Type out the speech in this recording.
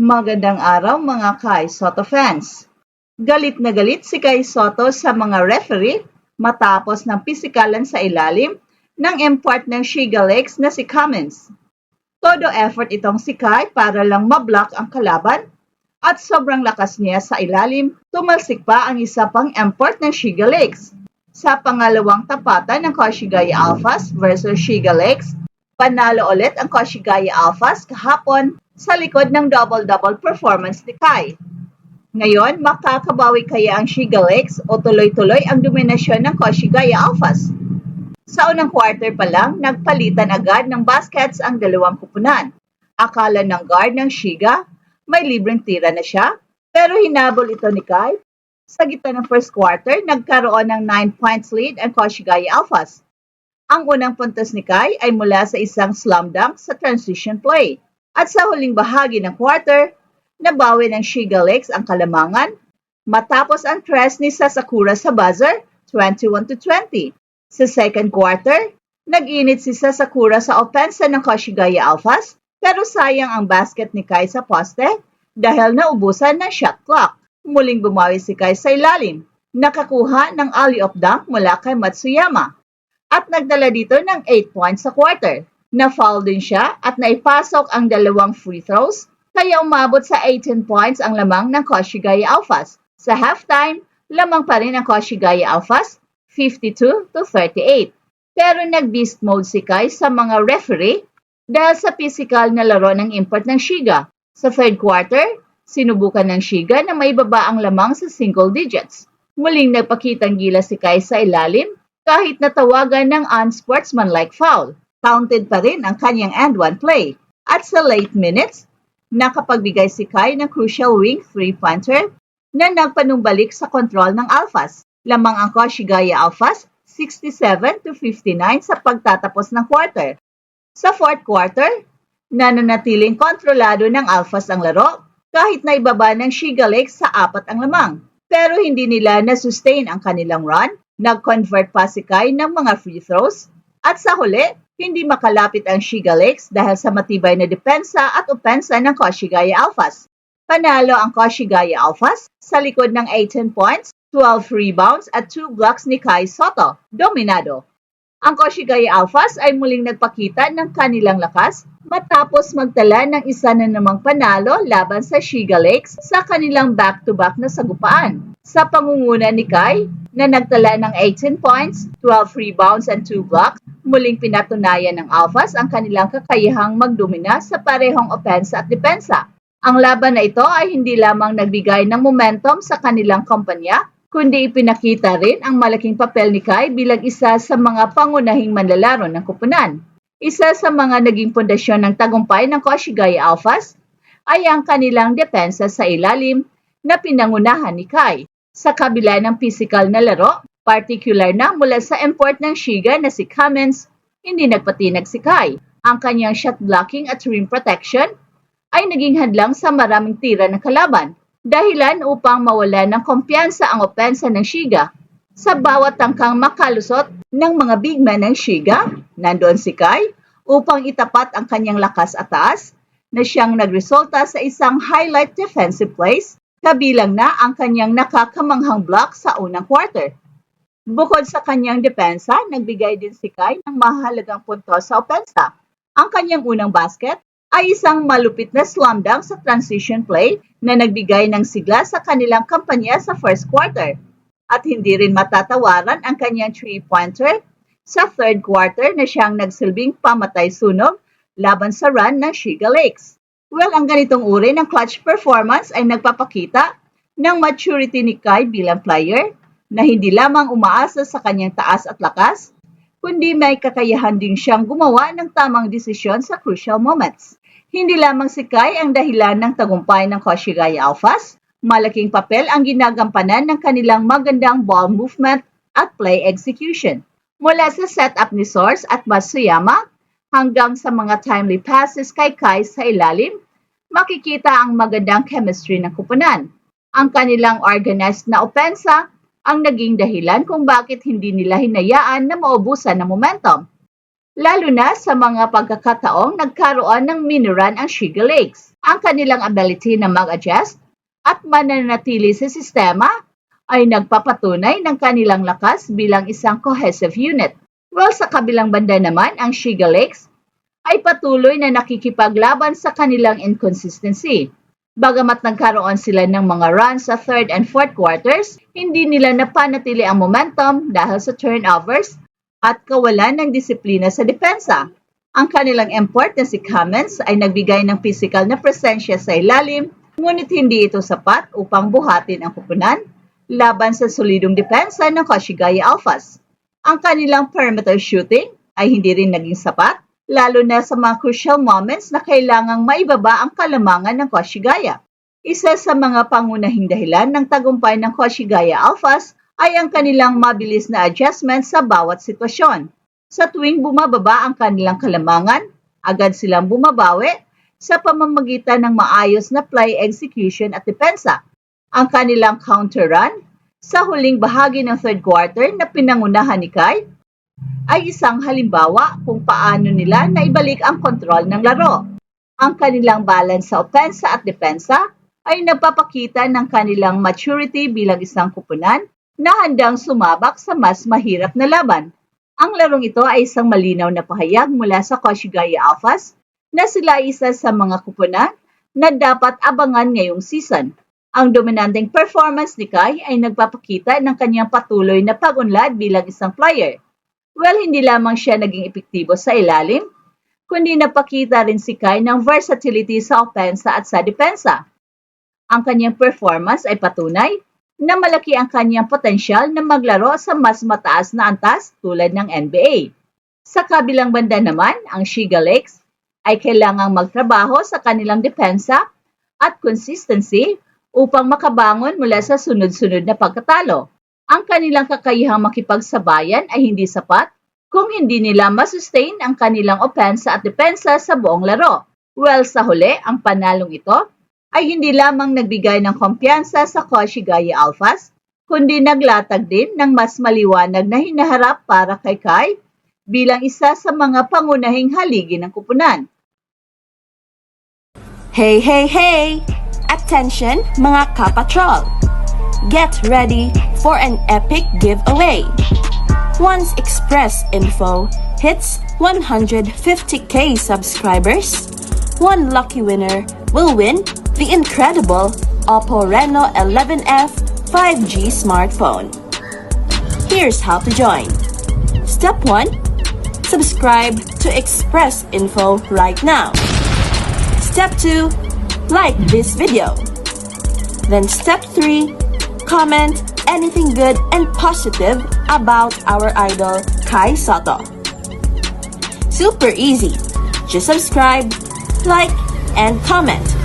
Magandang araw mga Kai Soto fans. Galit na galit si Kai Soto sa mga referee matapos ng pisikalan sa ilalim ng import ng Shiga Lakes na si Cummins. Todo effort itong si Kai para lang mablock ang kalaban at sobrang lakas niya sa ilalim, tumalsik pa ang isa pang import ng Shiga Lakes. Sa pangalawang tapatan ng Koshigaya Alphas versus Shiga Lakes, panalo ulit ang Koshigaya Alphas kahapon sa likod ng double-double performance ni Kai. Ngayon, makakabawi kaya ang Shiga Lakes o tuloy-tuloy ang dominasyon ng Koshigaya Alphas? Sa unang quarter pa lang, nagpalitan agad ng baskets ang dalawang kupunan. Akala ng guard ng Shiga, may libreng tira na siya, pero hinabol ito ni Kai. Sa gitna ng first quarter, nagkaroon ng 9 points lead ang Koshigaya Alphas. Ang unang puntos ni Kai ay mula sa isang slam dunk sa transition play. At sa huling bahagi ng quarter, nabawi ng Shiga Lakes ang kalamangan matapos ang tres ni Sasakura sa buzzer, 21-20. Sa second quarter, nag-init si Sasakura sa opensa ng Koshigaya Alphas pero sayang ang basket ni Kai sa poste dahil naubusan ng shot clock. Muling bumawi si Kai sa ilalim, nakakuha ng alley-oop dunk mula kay Matsuyama at nagdala dito ng 8 points sa quarter. Na-foul din siya at naipasok ang dalawang free throws kaya umabot sa 18 points ang lamang ng Koshigaya Alphas. Sa halftime, lamang pa rin ang Koshigaya Alphas, 52-38. Pero nag-beast mode si Kai sa mga referee dahil sa physical na laro ng import ng Shiga. Sa third quarter, sinubukan ng Shiga na may baba ang lamang sa single digits. Muling nagpakitang gila si Kai sa ilalim kahit natawagan ng unsportsmanlike foul. Counted pa rin ang kanyang and-one play. At sa late minutes, nakapagbigay si Kai ng crucial wing three-pointer na nagpanumbalik sa kontrol ng Alphas. Lamang ang Koshigaya Alphas, 67-59 sa pagtatapos ng quarter. Sa fourth quarter, nananatiling kontrolado ng Alphas ang laro kahit na ibaba ng Shiga Lakes sa 4 ang lamang. Pero hindi nila na-sustain ang kanilang run, nag-convert pa si Kai ng mga free throws, at sa huli, hindi makalapit ang Shiga Lakes dahil sa matibay na depensa at opensa ng Koshigaya Alphas. Panalo ang Koshigaya Alphas sa likod ng 18 points, 12 rebounds at 2 blocks ni Kai Soto. Dominado. Ang Koshigaya Alphas ay muling nagpakita ng kanilang lakas matapos magtala ng isa na namang panalo laban sa Shiga Lakes sa kanilang back-to-back na sagupaan. Sa pangunguna ni Kai, na nagtala ng 18 points, 12 rebounds and 2 blocks, muling pinatunayan ng Alphas ang kanilang kakayahang magdomina sa parehong opensa at depensa. Ang laban na ito ay hindi lamang nagbigay ng momentum sa kanilang kumpanya, kundi ipinakita rin ang malaking papel ni Kai bilang isa sa mga pangunahing manlalaro ng kupunan. Isa sa mga naging pundasyon ng tagumpay ng Koshigaya Alphas ay ang kanilang depensa sa ilalim na pinangunahan ni Kai. Sa kabila ng physical na laro, particular na mula sa import ng Shiga na si Cummins, hindi nagpatinag si Kai. Ang kanyang shot blocking at rim protection ay naging hadlang sa maraming tira ng kalaban, dahilan upang mawala ng kumpiyansa ang opensa ng Shiga. Sa bawat tangkang makalusot ng mga big men ng Shiga, nandoon si Kai upang itapat ang kanyang lakas at taas na siyang nagresulta sa isang highlight defensive plays, kabilang na ang kanyang nakakamanghang block sa unang quarter. Bukod sa kanyang depensa, nagbigay din si Kai ng mahalagang puntos sa opensa. Ang kanyang unang basket ay isang malupit na slam dunk sa transition play na nagbigay ng sigla sa kanilang kampanya sa first quarter. At hindi rin matatawaran ang kanyang three-pointer sa third quarter na siyang nagsilbing pamatay-sunog laban sa run ng Shiga Lakes. Well, ang ganitong uri ng clutch performance ay nagpapakita ng maturity ni Kai bilang player na hindi lamang umaasa sa kanyang taas at lakas, kundi may kakayahan din siyang gumawa ng tamang desisyon sa crucial moments. Hindi lamang si Kai ang dahilan ng tagumpay ng Koshigaya Alphas, malaking papel ang ginagampanan ng kanilang magandang ball movement at play execution. Mula sa setup ni Source at Matsuyama, hanggang sa mga timely passes kay Kai sa ilalim, makikita ang magandang chemistry ng kupunan. Ang kanilang organized na opensa ang naging dahilan kung bakit hindi nila hinayaan na maubusan ng momentum. lalo na sa mga pagkakataong nagkaroon ng mini-run ang Shiga Lakes. Ang kanilang ability na mag-adjust at mananatili sa sistema ay nagpapatunay ng kanilang lakas bilang isang cohesive unit. Well, sa kabilang banda naman, ang Shiga Lakes ay patuloy na nakikipaglaban sa kanilang inconsistency. Bagamat nagkaroon sila ng mga runs sa third and fourth quarters, hindi nila napanatili ang momentum dahil sa turnovers at kawalan ng disiplina sa depensa. Ang kanilang import na si Cummins ay nagbigay ng physical na presensya sa ilalim, ngunit hindi ito sapat upang buhatin ang kupunan laban sa solidong depensa ng Koshigaya Alphas. Ang kanilang perimeter shooting ay hindi rin naging sapat, lalo na sa mga crucial moments na kailangang maibaba ang kalamangan ng Koshigaya. Isa sa mga pangunahing dahilan ng tagumpay ng Koshigaya Alphas ay ang kanilang mabilis na adjustment sa bawat sitwasyon. Sa tuwing bumababa ang kanilang kalamangan, agad silang bumabawi sa pamamagitan ng maayos na play execution at depensa. Ang kanilang counter run sa huling bahagi ng third quarter na pinangunahan ni Kai ay isang halimbawa kung paano nila naibalik ang kontrol ng laro. Ang kanilang balance sa opensa at depensa ay nagpapakita ng kanilang maturity bilang isang kupunan na handang sumabak sa mas mahirap na laban. Ang larong ito ay isang malinaw na pahayag mula sa Koshigaya Alphas na sila ay isa sa mga kupunan na dapat abangan ngayong season. Ang dominanteng performance ni Kai ay nagpapakita ng kanyang patuloy na pag-unlad bilang isang player. Well, hindi lamang siya naging epektibo sa ilalim, kundi napakita rin si Kai ng versatility sa opensa at sa depensa. Ang kanyang performance ay patunay na malaki ang kanyang potensyal na maglaro sa mas mataas na antas tulad ng NBA. Sa kabilang banda naman, ang Shiga Lakes ay kailangang magtrabaho sa kanilang depensa at consistency upang makabangon mula sa sunod-sunod na pagkatalo. Ang kanilang kakayahang makipagsabayan ay hindi sapat kung hindi nila masustain ang kanilang opensa at depensa sa buong laro. Well, sa huli, ang panalong ito ay hindi lamang nagbigay ng kumpiyansa sa Koshigaya Alphas, kundi naglatag din ng mas maliwanag na hinaharap para kay Kai bilang isa sa mga pangunahing haligi ng kupunan. Hey, hey, hey! Attention mga kapatrol! Get ready for an epic giveaway. Once Express Info hits 150k subscribers, one lucky winner will win the incredible Oppo Reno 11F 5G smartphone. Here's how to join. Step 1. Subscribe to Express Info right now. Step 2. Like this video. Then step 3. Comment anything good and positive about our idol Kai Soto. Super easy. Just subscribe, like, and comment.